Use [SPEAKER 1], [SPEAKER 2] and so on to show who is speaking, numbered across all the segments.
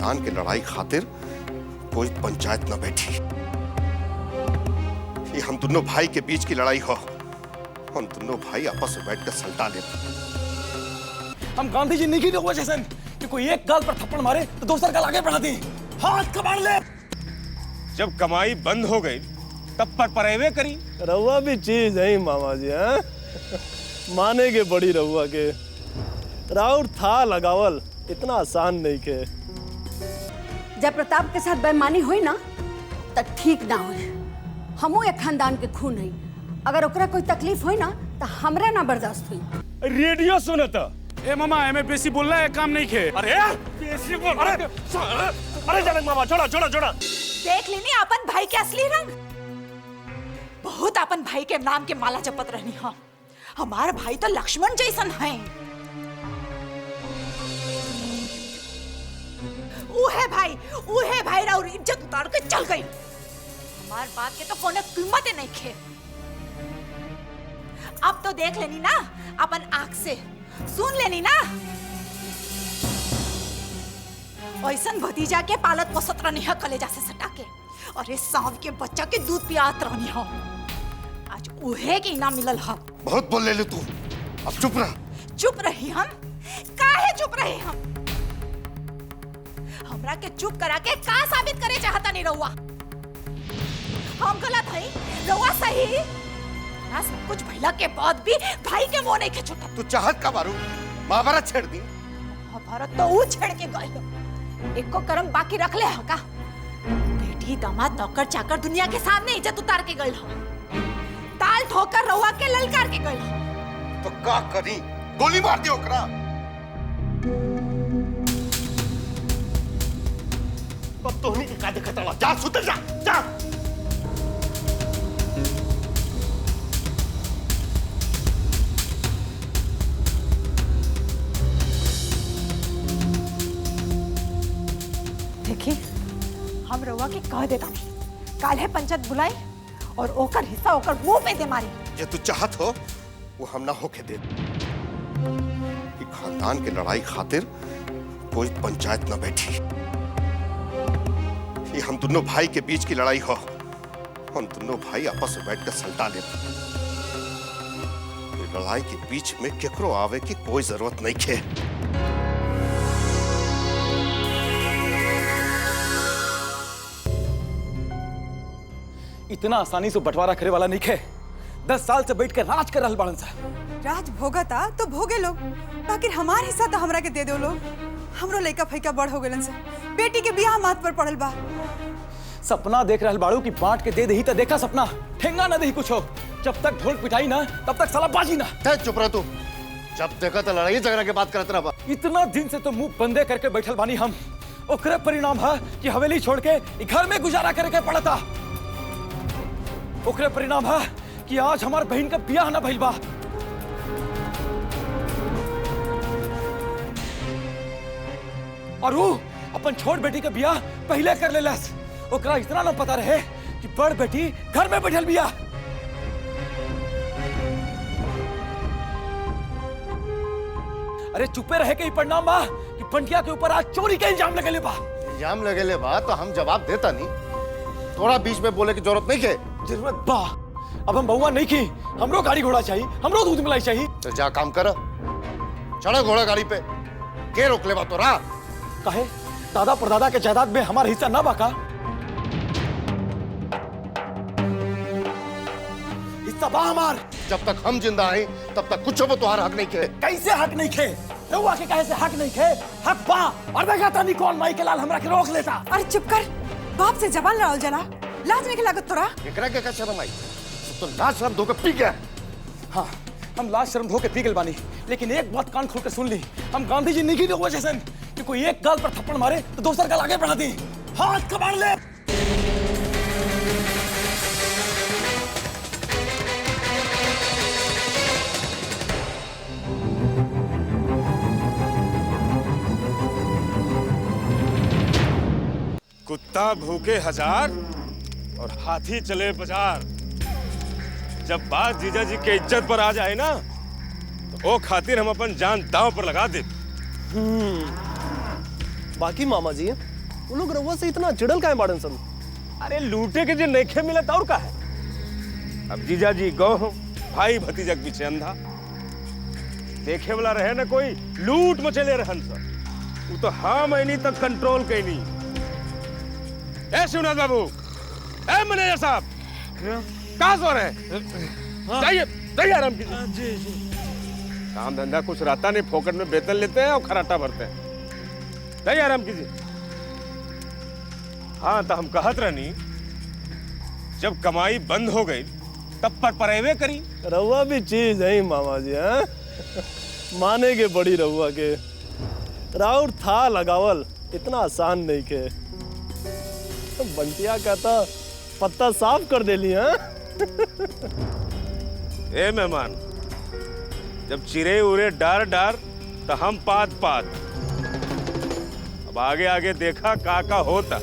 [SPEAKER 1] खानदान की लड़ाई खातिर कोई पंचायत न बैठी। ये हम दोनों भाई के बीच की लड़ाई हो। हम दोनों भाई आपस में बैठकर सलटा ले।
[SPEAKER 2] हम गांधी जी नहीं हुआ जैसे कि कोई एक गाल पर थप्पड़ मारे तो दूसरा गाल आगे बढ़ा दी। हाथ कबाड़ ले।
[SPEAKER 3] जब कमाई बंद हो गई तब पर परेवे करी।
[SPEAKER 4] रहुआ भी चीज है मामा जी। हाँ माने के बड़ी रहुआ के राउर था लगावल इतना आसान नहीं के।
[SPEAKER 5] जब प्रताप के साथ बेईमानी हुई ना तो ठीक ना हुई। हमू एक खानदान के खून है। अगर ओकरा कोई तकलीफ हुई ना तो हमरा ना बर्दाश्त हुई।
[SPEAKER 3] रेडियो सुनता।
[SPEAKER 2] ए मामा एमए बेसी बोल रहा है काम नहीं खे।
[SPEAKER 3] अरे बेसी बोल। अरे जनक मामा छोड़ा छोड़ा छोड़ा।
[SPEAKER 6] देख लेनी अपन भाई के असली रंग। बहुत अपन भाई के नाम के माला जपत रहनी। हाँ हमारा भाई तो लक्ष्मण जैसन है। उहे भाई और इज्जत उतार के चल गई। हमार बात के तो कोने कीमत नहीं खे। अब तो देख लेनी ना अपन आंख से, सुन लेनी ना। ऐसन भतीजा के पालत पोसत रहनी है कलेजा से सटा के। और ये सांप के बच्चा के दूध पियात रहनी है। आज उहे के इनाम मिलल है।
[SPEAKER 1] बहुत बोल ले तू, अब चुप रह।
[SPEAKER 6] चुप रही हम? काहे चुप रहे हम? हमरा के चुप करा के का साबित करे चाहता नहीं रहुआ? हम गलत है, रहुआ सही। ना सब कुछ भइला के बाद भी भाई के मुंह नहीं के छुटा।
[SPEAKER 1] तू चाहत का मारू महाभारत छेड़ दी।
[SPEAKER 6] महाभारत तो वो छेड़ के गए। एको कर्म बाकी रख ले हो का? बेटी दामाद नौकर चाकर दुनिया के सामने इज्जत उतार के गए हो। ताल ठोकर रहुआ के ललकार के गए हो।
[SPEAKER 1] तो का करी? गोली मार दी ओकरा। अब तो नहीं का देखत रहा। जा सुते जा जा।
[SPEAKER 6] देखी हम रहुआ के कह देता नहीं। काल है पंचायत बुलाई और ओकर हिस्सा ओकर मुंह पे दे मारी।
[SPEAKER 1] ये तू चाहत हो वो हम ना होके दे। कि खानदान की लड़ाई खातिर कोई पंचायत न बैठी। ये हम दोनों भाई के बीच की लड़ाई हो। हम दोनों भाई आपस में बैठकर सलटा ले। ये लड़ाई के बीच में केकरो आवे की कोई जरूरत नहीं है।
[SPEAKER 2] इतना आसानी से बंटवारा करे वाला नहीं खे। 10 साल से बैठ के राज कर रहल बाड़न सा।
[SPEAKER 7] राज भोगता तो भोगे लोग, बाकी हमार हिस्सा तो हमरा के दे दो लोग। हमरो लइका फैका बड़ हो गेलन से। बेटी के बियाह माथ पर पड़ल बा।
[SPEAKER 2] सपना देख रहल बाड़ू कि बांट के दे दही त देखा सपना ठेंगा ना दही कुछ हो। जब तक ढोल पिटाई ना तब तक साला बाजी ना।
[SPEAKER 1] चुप रह तू। जब देखा तो लड़ाई झगड़ा के बात करत रहा।
[SPEAKER 2] इतना दिन से तो मुंह बंदे करके बैठल बानी हम। ओकरे परिणाम है कि हवेली छोड़ के घर में गुजारा करके पड़ता। ओकरे परिणाम है कि आज हमार बहन का बियाह ना भइल बा। और वो अपन छोट बेटी का बियाह पहले कर लेलस। ओकरा इतना ना पता रहे कि बड़ बेटी घर में बैठल बिया। अरे चुपे रहे के ही परिणाम बा कि पंटिया के ऊपर आज चोरी का इल्जाम लगेले बा।
[SPEAKER 1] इल्जाम लगेले बा तो हम जवाब देता नहीं। थोड़ा बीच में बोले की जरूरत नहीं है।
[SPEAKER 2] जरूरत बा। अब हम बहुआ नहीं की। हमरो गाड़ी घोड़ा चाहिए, हमरो दूध मलाई चाहिए।
[SPEAKER 1] तो जा काम कर, चढ़ो घोड़ा गाड़ी पे। के रोक ले बा तो रहा?
[SPEAKER 2] काहे? दादा परदादा के जायदाद में हमारा हिस्सा ना बाका? हिस्सा बा हमार।
[SPEAKER 1] जब तक हम जिंदा हैं तब तक कुछ वो तुम्हारा हक नहीं खे।
[SPEAKER 2] कैसे हक नहीं खे? रहुआ के कहे से हक नहीं खे? हक बा। और देखा था नहीं कौन माई के लाल हमरा के रोक लेता।
[SPEAKER 7] अरे चुप कर। बाप से जबान लड़ाओ जला। लाज नहीं लागत तोरा?
[SPEAKER 1] एकरा के का शर्म आई? तो लाज शर्म धो के पी गया।
[SPEAKER 2] हाँ हम लाज शर्म धो के पी गए बानी। लेकिन एक बात कान खोल के सुन ली। हम गांधी जी नहीं हुआ जैसे कि कोई एक गाल पर थप्पड़ मारे तो दूसरा गाल आगे बढ़ा दी। हाथ कबाड़ ले।
[SPEAKER 3] कुत्ता भूखे हजार और हाथी चले बाजार। जब बात जीजा जी के इज्जत पर आ जाए ना तो वो खातिर हम अपन जान दांव पर लगा दे।
[SPEAKER 4] बाकी मामा जी वो लोग रउआ से इतना चिड़ल काहे बाड़न सन?
[SPEAKER 3] अरे लूटे के जो नेखे मिले तो और का है। अब जीजा जी गौ भाई भतीजा के पीछे अंधा देखे वाला रहे ना कोई लूट मचले रहन सब। वो तो हम ऐनी तक control Kenny. A Shivnath Babu, a manager साहब, कहाँ सो रहे? जाइए जाइए आराम कीजिए।
[SPEAKER 4] जी जी।
[SPEAKER 3] काम धंधा कुछ रहता नहीं, फोकट में वेतन लेते हैं और खराटा भरते हैं। जाइए आराम कीजिए। हाँ तो हम कहत रहनी, जब कमाई बंद हो गई तब पर परेवे करी।
[SPEAKER 4] रउआ भी चीज है मामा जी, हैं? माने के बड़ी रउआ के राउर था लगावल इतना आसान नहीं के। तो बंटिया कहता पत्ता साफ कर देली, हैं?
[SPEAKER 3] ए मेहमान, जब चिरे उरे डार डार तो हम पात पात। अब आगे आगे देखा का होता।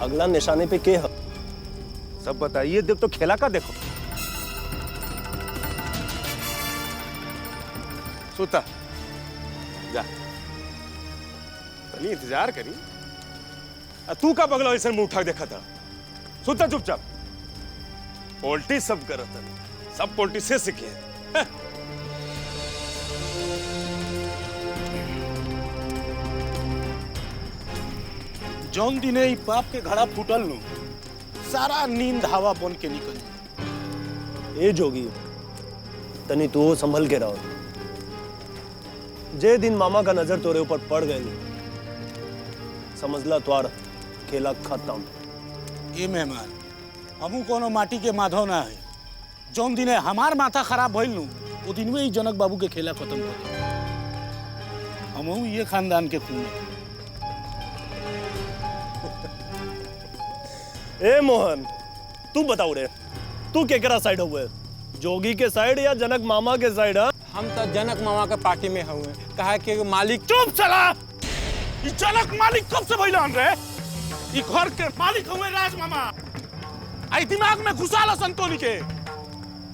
[SPEAKER 4] अगला निशाने पे के है?
[SPEAKER 3] सब बताइए, देख तो खेला का देखो। सुता जा, तनी इंतजार करी। तू का बगला ऐसे मुंह उठा देखा था? सुता चुपचाप। पोल्टी सब करत है, सब पोल्टी से सीखे हैं।
[SPEAKER 8] जौन दिने ई पाप के घड़ा फूटल नु, सारा नींद हवा बन के निकल।
[SPEAKER 4] ए जोगी, तनी तू संभल के रहो। जे दिन मामा का नजर तोरे ऊपर पड़ गई, समझला त्वार खेला खत्म।
[SPEAKER 8] ए मेहमान, हमू कोनो माटी के माधव ना है। जौन दिने हमार माथा खराब भइल नु, वो दिन में ही जनक बाबू के खेला खत्म कर दिया। हमहू ये खानदान के खून है।
[SPEAKER 4] ए मोहन, तू बताओ रे, तू केकरा साइड हुए? जोगी के साइड या जनक मामा के साइड? हा?
[SPEAKER 9] हम तो जनक मामा के पार्टी में हुए। कहा कि मालिक
[SPEAKER 8] चुप चला। ई जनक मालिक कब से भइलन रे? ई घर के मालिक हुए राज मामा। आई दिमाग में घुसाला संतोनी के।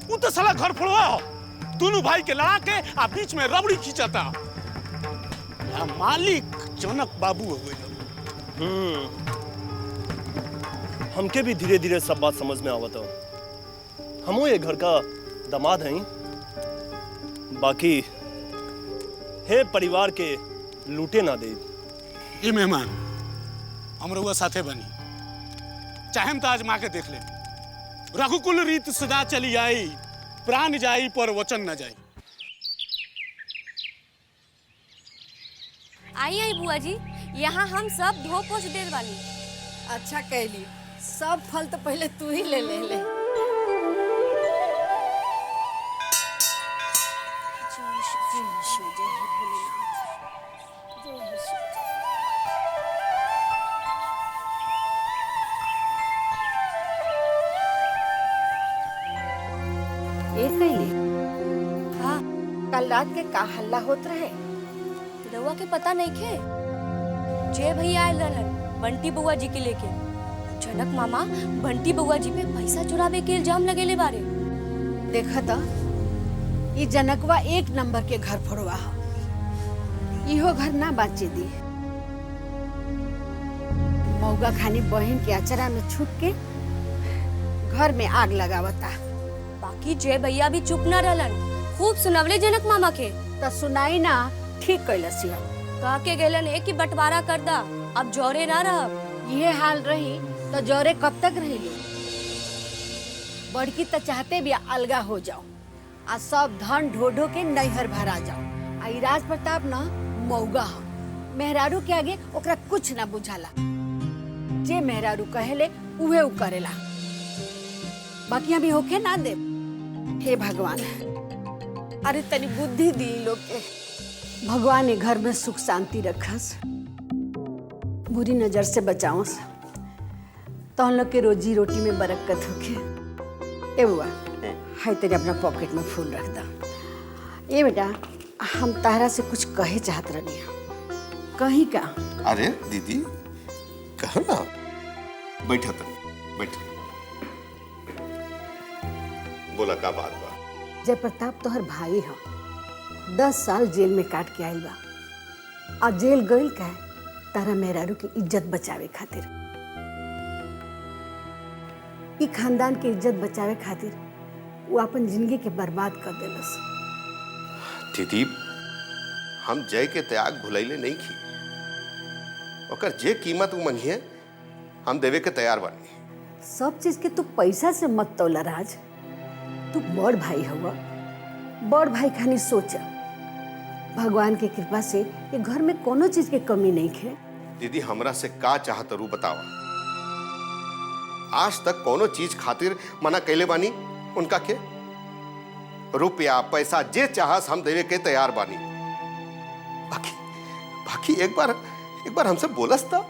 [SPEAKER 8] उ तो साला घर फोड़वा हो। दोनों भाई के लड़ा के आ बीच में रबड़ी खींचता। या मालिक जनक बाबू हुए।
[SPEAKER 4] हमके भी धीरे धीरे सब बात समझ में आवत हो। हमो ये घर का दामाद हैं, बाकी हे परिवार के लूटे ना दे।
[SPEAKER 8] ये मेहमान हम रउआ साथे बनी, चाहे हम तो आजमा के देख ले। रघुकुल रीत सदा चली आई, प्राण जाई पर वचन न जाई।
[SPEAKER 10] आई आई बुआ जी, यहाँ हम सब धो पोछ देर बानी।
[SPEAKER 5] अच्छा कहली, सब फल तो पहले तू ही ले ले।
[SPEAKER 10] हाँ,
[SPEAKER 5] कल रात के का हल्ला होत रहे?
[SPEAKER 10] रउआ के पता नहीं खे? जय भैया आयल रहलन बंटी बुआ जी के लेके। जनक मामा बंटी बुआ जी पे पैसा चुरावे के इल्जाम लगेले बारे।
[SPEAKER 5] देखा था, ये जनकवा एक नंबर के घर फोड़वा हो। इहो घर ना बाचे दी। मौगा खानी बहन के अचरा में छुप के घर में आग लगावता।
[SPEAKER 10] बाकी जय भैया भी चुप न रहलन, खूब सुनवले जनक मामा के।
[SPEAKER 5] तो सुनाई ना, ठीक कैलसिया।
[SPEAKER 10] कह के गेलन एक ही बंटवारा कर दा, अब जोरे ना रह।
[SPEAKER 5] ये हाल रही तो जोरे कब तक रही लो? बड़की तो चाहते भी अलगा हो जाओ आ सब धन ढो ढो के नैहर भरा जाओ। आ राज प्रताप ना मौगा हो, मेहरारू के आगे ओकरा कुछ ना बुझाला। जे मेहरारू कहेले उहे उ करेला। बाकी अभी होके ना दे। हे भगवान, अरे तनी बुद्धि दी लोग के। भगवान ये घर में सुख शांति रखस, बुरी नजर से बचाओस, तो हम लोग के रोजी रोटी में बरकत होके। ए बुआ, है तेरे अपना पॉकेट में फूल रख दा। ए बेटा, हम तारा से कुछ कहे चाहत रहनी है। कहीं का?
[SPEAKER 1] अरे दीदी, कहो ना। बैठा था, बैठा। बोला का बात बा?
[SPEAKER 5] जय प्रताप तोहर भाई है, 10 साल जेल में काट के आइल बा। और जेल गइल का है तारा मेहरारू की इज्जत बचावे खातिर, ई खानदान के इज्जत बचावे खातिर वो अपन जिंदगी के बर्बाद कर देलस।
[SPEAKER 1] दीदी, हम जय के त्याग भुलैले नहीं की। ओकर जे कीमत वो मंगिए हम देवे के तैयार बानी।
[SPEAKER 5] सब चीज के तू पैसा से मत तौला राज। तू बड़ भाई हुआ, बड़ भाई खानी सोचा। भगवान के कृपा से ये घर में कोनो चीज के कमी नहीं है।
[SPEAKER 1] दीदी, हमरा से का चाहत रू बतावा। आज तक कोनो चीज खातिर मना कैले बानी उनका के? रुपया पैसा जे चाहस हम देवे के तैयार बानी। बाकी बाकी एक बार हमसे बोलस था।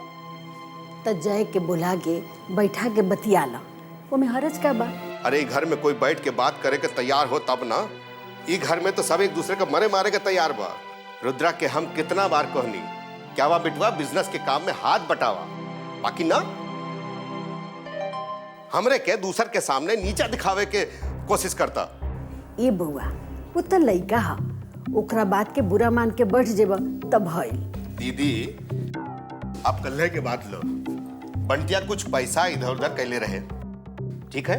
[SPEAKER 5] तो जय के बुला के बैठा के बतियाला, वो में हरज का बा।
[SPEAKER 1] अरे घर में कोई बैठ के बात करे के तैयार हो तब ना। ई घर में तो सब एक दूसरे को मरे मारे के तैयार बा। रुद्रा के हम कितना बार कहनी क्या वा बिटवा बिजनेस के काम में हाथ बटावा, बाकी ना हमरे के दूसर के सामने नीचा दिखावे के कोशिश करता।
[SPEAKER 5] ये बउआ वो तो लइका हा, ओकरा बात के बुरा मान के बैठ जेब तब भइल।
[SPEAKER 1] दीदी, अब कल्हे के बाद लो, बंटिया कुछ पैसा इधर उधर कैले रहे, ठीक है?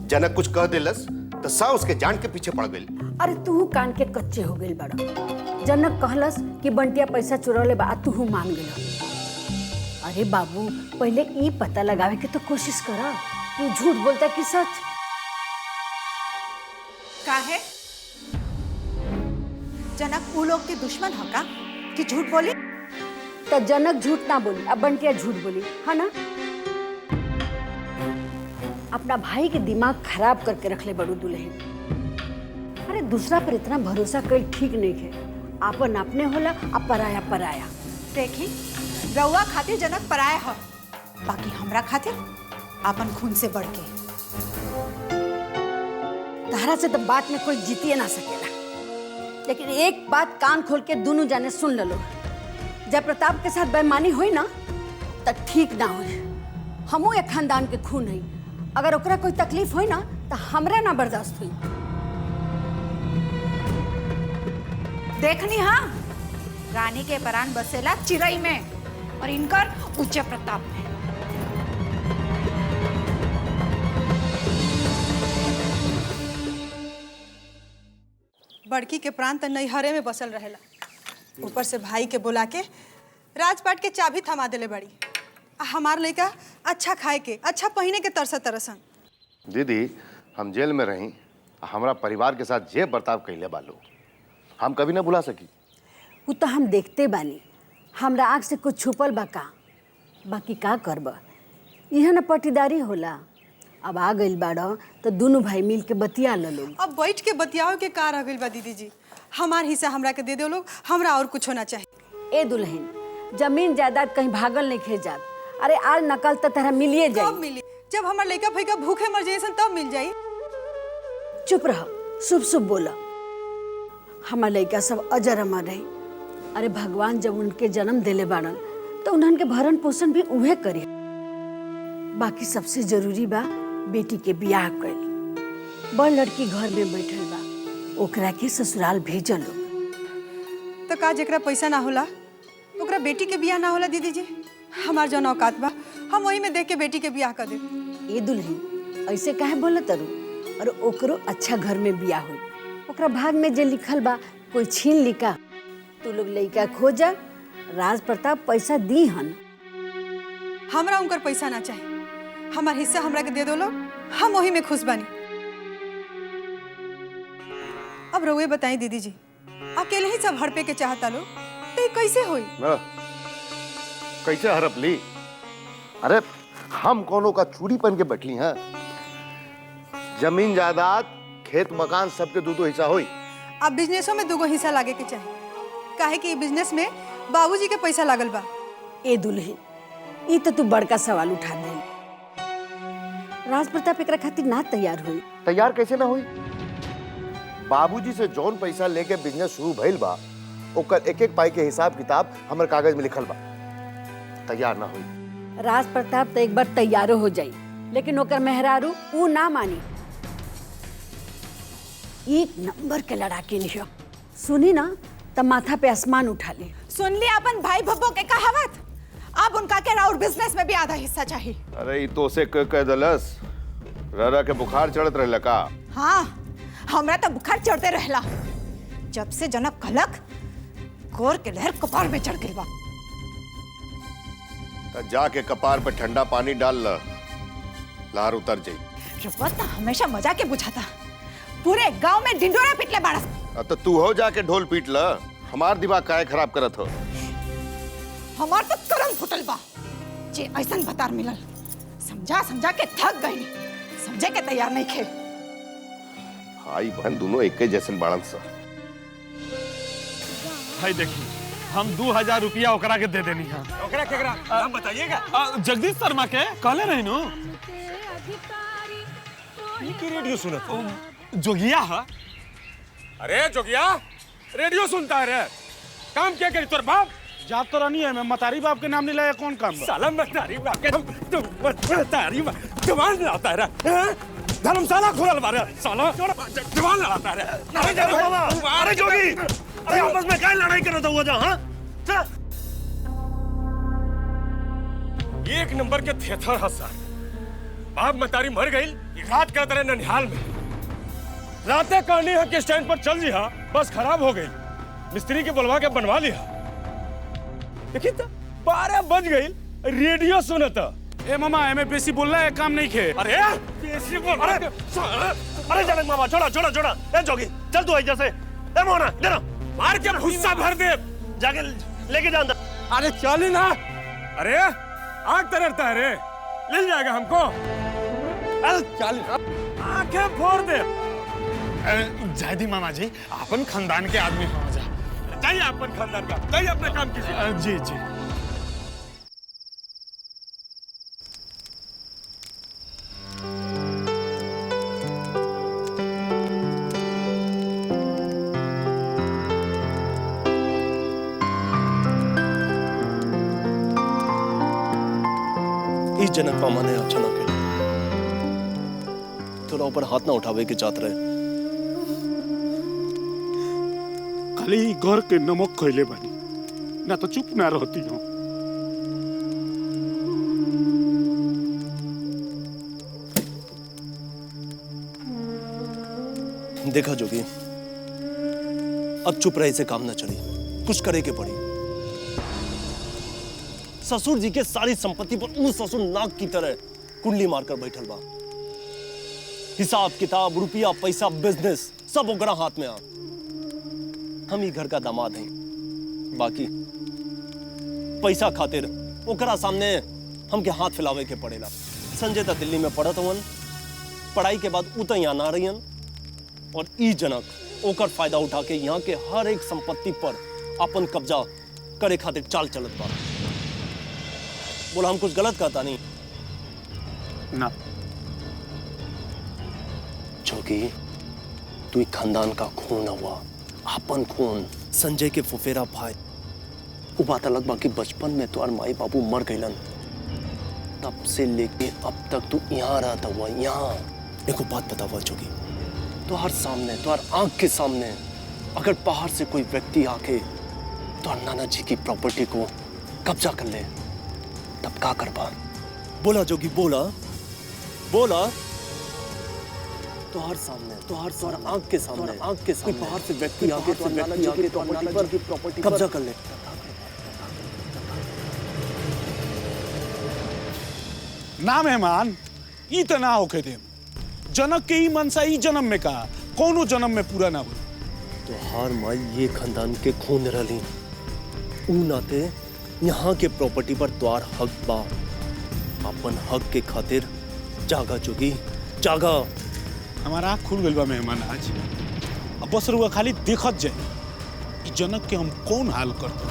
[SPEAKER 1] जनक कुछ कह दिलस तो सा उसके जान के पीछे पड़ गई।
[SPEAKER 5] अरे तू कान के कच्चे हो गई बड़ा। जनक कहलस कि बंटिया पैसा चुरौले बा, तू मान गई। अरे बाबू, पहले ई पता लगावे के तो कोशिश करा तू झूठ बोलता कि सच।
[SPEAKER 6] काहे? जनक वो लोग के दुश्मन हो का कि झूठ बोली?
[SPEAKER 5] तो जनक झूठ ना बोली, अब बंटिया झूठ बोली, है ना? अपना भाई के दिमाग खराब करके रख ले बड़ू दुल्हन। अरे दूसरा पर इतना भरोसा कल ठीक नहीं है। आपन अपने होला, अब पराया पराया।
[SPEAKER 6] देखी, रउआ खातिर जनक पराया हो, बाकी हमरा खातिर अपन खून से बढ़ के।
[SPEAKER 5] तारा से तो बात में कोई जीतिए ना सकेला, लेकिन एक बात कान खोल के दोनों जाने सुन लो। जय प्रताप के साथ बेईमानी हुई ना तो ठीक ना हुई। हमू एक खानदान के खून है, अगर ओकरा कोई तकलीफ हुई ना तो हमरा ना बर्दाश्त हुई।
[SPEAKER 6] देखनी हाँ, रानी के परान बसेला चिरई में और इनकर उच्च प्रताप में।
[SPEAKER 7] बड़की के प्राण तो नैहरे में बसल रहेला, ऊपर से भाई के बुला के राजपाट के चाबी थमा देले बड़ी। हमार लड़का अच्छा खाए के, अच्छा पहने के तरसन।
[SPEAKER 11] दीदी, हम जेल में रही, हमारा परिवार के साथ जे बर्ताव कैले बालो हम कभी ना भुला सकी।
[SPEAKER 5] वो तो हम देखते बानी, हमरा आँख से कुछ छुपल बा का, बाकी का करब, यह न पटीदारी होला। अब आ गइल बाड़ा तो दोनों भाई मिल के बतिया लो।
[SPEAKER 7] अब बैठ के बतियाओ के का रह गइल बा दीदी जी। हमार हिस्सा हमरा के दे दो लोग, हमरा और कुछ होना चाहिए।
[SPEAKER 5] ए दुल्हन, जमीन जायदाद कहीं भागल नहीं खे जात। अरे आज नकल तो तरह मिलिए जाए।
[SPEAKER 7] कब मिली? जब हमार लड़का फैका भूखे मर जाए तब मिल जाई।
[SPEAKER 5] चुप रह, शुभ शुभ बोला। हमार लड़का सब अजर अमर रही। अरे भगवान जब उनके जन्म दिले बाड़न तो उन्हन के भरण पोषण भी उहे करी। बाकी सबसे जरूरी बा बेटी के बियाह कइल। बड़ लड़की घर में बैठल बा, ओकरा के ससुराल भेजल लोग।
[SPEAKER 7] तो का जेकरा पैसा ना होला ओकरा बेटी के बियाह ना होला दीदी जी? हमार जौन औकात बा हम वही में देख के बेटी के बियाह कर दे।
[SPEAKER 5] ये दुल्हन ऐसे काहे बोलत तारू? और ओकरो अच्छा घर में बियाह होई, ओकरा भाग में जे लिखल बा कोई छीन ली का? तू लोग लइका खोजा, राज प्रताप पैसा दी हन।
[SPEAKER 7] हमरा उनकर पैसा ना चाहिए, हमार हिस्सा हमरा के दे दो लोग, हम वही में खुश बानी। अब रउए बताई दीदी जी, अकेले ही सब हड़पे के चाहता लो तो ये कैसे होई?
[SPEAKER 11] कैसे हड़प ली? अरे हम कोनो का चूड़ी पहन के बैठली हैं? जमीन जायदाद खेत मकान सबके दो हिस्सा होई।
[SPEAKER 7] अब बिजनेसों में दुगो हिस्सा लागे के चाहिए, काहे कि बिजनेस में बाबूजी के पैसा लागल बा।
[SPEAKER 5] ए दुल्हन, ई तो तू बड़का सवाल उठा दे। राज प्रताप एकरा खातिर ना तैयार हुई।
[SPEAKER 11] तैयार कैसे ना हुई? बाबूजी से जौन पैसा लेके बिजनेस शुरू भइल बा ओकर एक एक पाई के हिसाब किताब हमर कागज में लिखल बा। तैयार ना हुई।
[SPEAKER 5] राज प्रताप तो एक बार तैयारो हो जाई, लेकिन ओकर मेहरारू ऊ ना मानी। एक नंबर के लड़ाकी लियो, सुनी ना तो माथा पे आसमान उठा ले।
[SPEAKER 6] सुन ली अपन भाई भब्बो के कहावत, और बिजनेस में भी आधा हिस्सा चाहिए।
[SPEAKER 1] अरे ये तो उसे कह दलस ररा के बुखार चढ़त रहे का।
[SPEAKER 6] हाँ, हमरा तो बुखार चढ़ते रहला जब से जनक कलक गोर के लहर कपार में चढ़ गई बा।
[SPEAKER 1] तो जाके कपार पे ठंडा पानी डाल ल, लहर उतर जाई।
[SPEAKER 6] रुपा तो हमेशा मजा के बुझाता, पूरे गांव में डिंडोरा पिटले बाड़ा।
[SPEAKER 1] तो तू हो जाके ढोल पीट ल, हमार दिमाग काहे खराब करत हो।
[SPEAKER 6] हमार तो करम फुटल बा जे ऐसन भतार मिलल। समझा समझा के थक गई, समझे के तैयार नहीं खे।
[SPEAKER 1] भाई बहन दोनों एक ही जैसन बाड़न सा।
[SPEAKER 8] भाई देखिए, हम 2000 रुपया ओकरा के दे देनी है।
[SPEAKER 3] ओकरा केकरा नाम बताइएगा।
[SPEAKER 8] जगदीश शर्मा के कहले रही नो।
[SPEAKER 3] ई की रेडियो सुनत
[SPEAKER 8] जोगिया है।
[SPEAKER 3] अरे जोगिया, रेडियो सुनता है रे। काम क्या करी तोर बाप?
[SPEAKER 8] जात तो रानी है, मैं मतारी बाप के नाम नहीं लाया। कौन काम बा?
[SPEAKER 3] साला मतारी बाप के मतारी बाप जवान लड़ाता है रे। धर्मशाला खोलल बारे साला जवान लड़ाता है रे।
[SPEAKER 4] अरे जोगी, अरे आपस में क्या लड़ाई करता हुआ जा? हाँ,
[SPEAKER 3] एक नंबर के थेथर है सर। बाप मतारी मर गई, रात करते रहे ननिहाल में। रातें कहनी है कि स्टैंड पर चल जी हा, बस खराब हो गई। मिस्त्री के बुलवा के बनवा लिया। देखिए तो 12 बज गई, रेडियो सुनता।
[SPEAKER 8] ए मामा, एमे बेसी बोल रहा है, काम नहीं खे।
[SPEAKER 3] अरे बेसी बोल।
[SPEAKER 4] अरे जनक मामा, छोड़ा छोड़ा छोड़ा। ए जोगी, चल तू ऐसे से। ए मोहना, जरा
[SPEAKER 3] मार के भुस्सा भर दे।
[SPEAKER 4] जाके लेके जा अंदर।
[SPEAKER 3] अरे चल ना। अरे आग तरफता है रे, ले जाएगा हमको। अरे चल, आंखें फोड़ दे।
[SPEAKER 8] जायदी मामा जी, अपन खानदान के आदमी हो जा।
[SPEAKER 3] चाहिए अपन खानदान का, चाहिए अपने काम कीजिए।
[SPEAKER 8] जी जी।
[SPEAKER 4] इस जनक मामा ने अच्छा ना खेला, थोड़ा ऊपर हाथ ना उठावे के चाहते रहे।
[SPEAKER 8] खाली घर के नमक खैले बनी, ना तो चुप ना रहती हूँ।
[SPEAKER 4] देखा जोगी, अब चुप रहे से काम ना चली, कुछ करे के पड़ी। ससुर जी के सारी संपत्ति पर उस ससुर नाग की तरह कुंडली मारकर बैठल बा। हिसाब किताब, रुपया पैसा, बिजनेस सब ओकरा हाथ में आ। हम ही घर का दामाद हैं, बाकी पैसा खातिर ओकरा सामने हमके हाथ फैलावे के पड़ेला। संजय तो दिल्ली में पढ़त हवन, पढ़ाई के बाद उत यहाँ ना रहियन, और ई जनक ओकर फायदा उठा के यहाँ के हर एक संपत्ति पर अपन कब्जा करे खातिर चाल चलत बा। बोला हम कुछ गलत कहता नहीं
[SPEAKER 8] ना।
[SPEAKER 4] जोगी, तू खानदान का खून हुआ, अपन खून। संजय के फुफेरा भाई, वो बात अलग बाकी बचपन में तो माई बाबू मर गईलन, तब से लेके अब तक तू यहाँ रहता हुआ। यहाँ देखो बात बता हुआ जोगी, तो हर सामने, तो हर आंख के सामने अगर बाहर से कोई व्यक्ति आके तो नाना जी की प्रॉपर्टी को कब्जा कर ले, तब क्या करबा? बोला जोगी, बोला बोला। तो हर सामने, तो हर आंख के सामने, आंख के सामने बाहर से व्यक्ति आके तो नाना जी की प्रॉपर्टी कब्जा कर ले।
[SPEAKER 8] ना मेहमान, ई तो ना होके दे। जनक के ई मनसा ई जन्म में का, कोनो जन्म में पूरा ना हो।
[SPEAKER 4] तो हार माई ये खानदान के खून रली, ऊ नाते यहाँ के प्रॉपर्टी पर द्वार हक बा। अपन हक के खातिर जागा जोगी, जागा।
[SPEAKER 8] हमारा आँख खुल गइल बा मेहमान आज। अब बस रुआ खाली देखत जाए, ई जनक के हम कौन हाल करते।